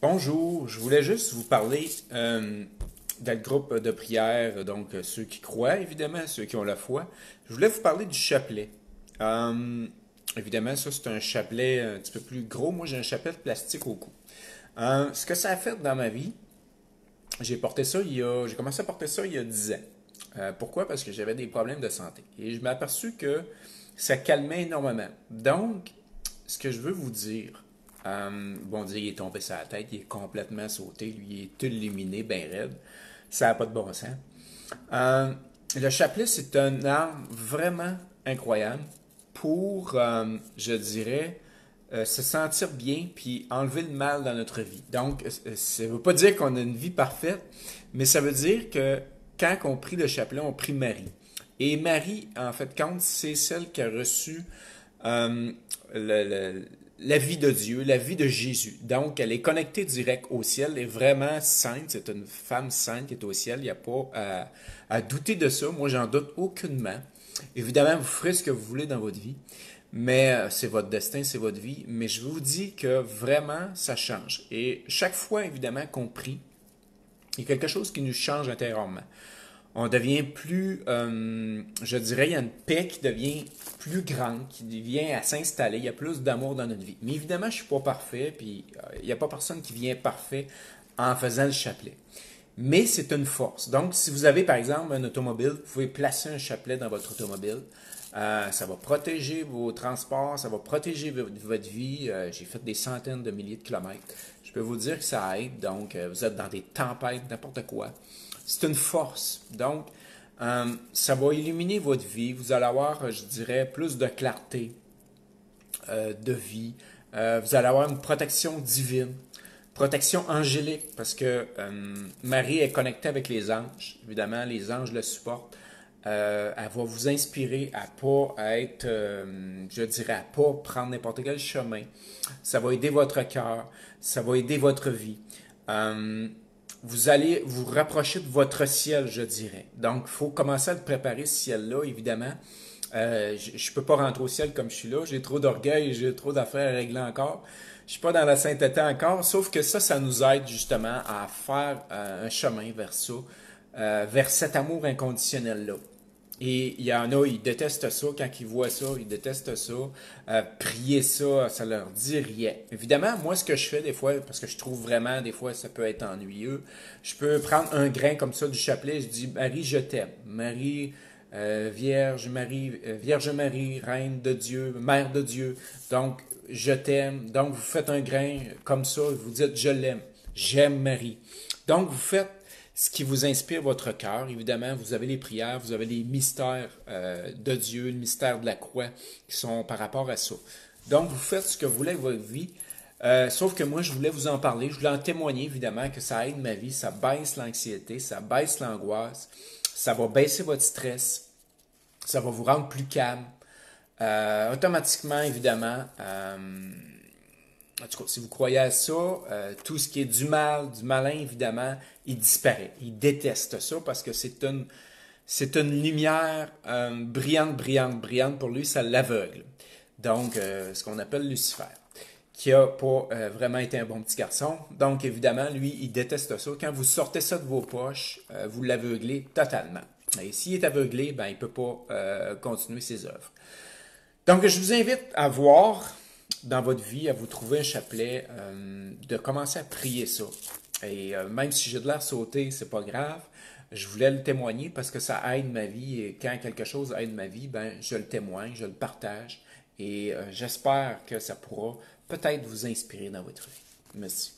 Bonjour, je voulais juste vous parler dans le groupe de prière, donc ceux qui croient, évidemment, ceux qui ont la foi. Je voulais vous parler du chapelet. Évidemment, ça c'est un chapelet un petit peu plus gros. Moi, j'ai un chapelet de plastique au cou. Ce que ça a fait dans ma vie, j'ai commencé à porter ça il y a 10 ans. Pourquoi? Parce que j'avais des problèmes de santé. Et je m'ai aperçu que ça calmait énormément. Donc, ce que je veux vous dire, bon, dire, il est tombé sur la tête, il est complètement sauté, lui, il est illuminé, ben raide. Ça n'a pas de bon sens. Le chapelet, c'est une arme vraiment incroyable pour, je dirais, se sentir bien puis enlever le mal dans notre vie. Donc, ça ne veut pas dire qu'on a une vie parfaite, mais ça veut dire que quand on prie le chapelet, on prie Marie. Et Marie, en fait, compte, c'est celle qui a reçu euh, le, le- la vie de Dieu, la vie de Jésus. Donc, elle est connectée direct au ciel, elle est vraiment sainte, c'est une femme sainte qui est au ciel, il n'y a pas à douter de ça. Moi, j'en doute aucunement. Évidemment, vous ferez ce que vous voulez dans votre vie, mais c'est votre destin, c'est votre vie. Mais je vous dis que vraiment, ça change. Et chaque fois, évidemment, qu'on prie, il y a quelque chose qui nous change intérieurement. On devient plus, je dirais, il y a une paix qui devient plus grande, qui vient à s'installer, il y a plus d'amour dans notre vie. Mais évidemment, je ne suis pas parfait, puis il n'y a pas personne qui vient parfait en faisant le chapelet. Mais c'est une force. Donc, si vous avez, par exemple, un automobile, vous pouvez placer un chapelet dans votre automobile. Ça va protéger vos transports, ça va protéger votre vie. J'ai fait des centaines de milliers de kilomètres. Je peux vous dire que ça aide. Donc, vous êtes dans des tempêtes, n'importe quoi. C'est une force. Donc, ça va illuminer votre vie. Vous allez avoir, je dirais, plus de clarté de vie. Vous allez avoir une protection divine, protection angélique, parce que Marie est connectée avec les anges. Évidemment, les anges le supportent. Elle va vous inspirer à pas être, je dirais, à pas prendre n'importe quel chemin. Ça va aider votre cœur, ça va aider votre vie. Euh, Vous allez vous rapprocher de votre ciel, je dirais. Donc, il faut commencer à le préparer, ce ciel-là, évidemment. Je ne peux pas rentrer au ciel comme je suis là. J'ai trop d'orgueil, j'ai trop d'affaires à régler encore. Je suis pas dans la sainteté encore, sauf que ça nous aide justement à faire un chemin vers ça, vers cet amour inconditionnel-là. Et il y en a, ils détestent ça. Quand ils voient ça, ils détestent ça. Prier ça, ça leur dit rien. Évidemment, moi, ce que je fais des fois, parce que je trouve vraiment, des fois, ça peut être ennuyeux, je peux prendre un grain comme ça du chapelet, je dis, Marie, je t'aime. Marie, Vierge Marie, Reine de Dieu, Mère de Dieu. Donc, je t'aime. Donc, vous faites un grain comme ça, vous dites, je l'aime. J'aime Marie. Donc, vous faites ce qui vous inspire votre cœur. Évidemment, vous avez les prières, vous avez les mystères de Dieu, le mystère de la croix qui sont par rapport à ça. Donc, vous faites ce que vous voulez avec votre vie. Sauf que moi, je voulais vous en parler. Je voulais en témoigner, évidemment, que ça aide ma vie, ça baisse l'anxiété, ça baisse l'angoisse, ça va baisser votre stress, ça va vous rendre plus calme. Automatiquement, évidemment, en tout cas, si vous croyez à ça, tout ce qui est du mal, du malin, évidemment, il disparaît. Il déteste ça parce que c'est une lumière brillante, brillante, brillante. Pour lui, ça l'aveugle. Donc, ce qu'on appelle Lucifer, qui a pas vraiment été un bon petit garçon. Donc, évidemment, lui, il déteste ça. Quand vous sortez ça de vos poches, vous l'aveuglez totalement. Et s'il est aveuglé, ben, il ne peut pas continuer ses œuvres. Donc, je vous invite à voir dans votre vie, à vous trouver un chapelet, de commencer à prier ça. Et même si j'ai de l'air sauté, c'est pas grave. Je voulais le témoigner parce que ça aide ma vie. Et quand quelque chose aide ma vie, ben, je le témoigne, je le partage. Et j'espère que ça pourra peut-être vous inspirer dans votre vie. Merci.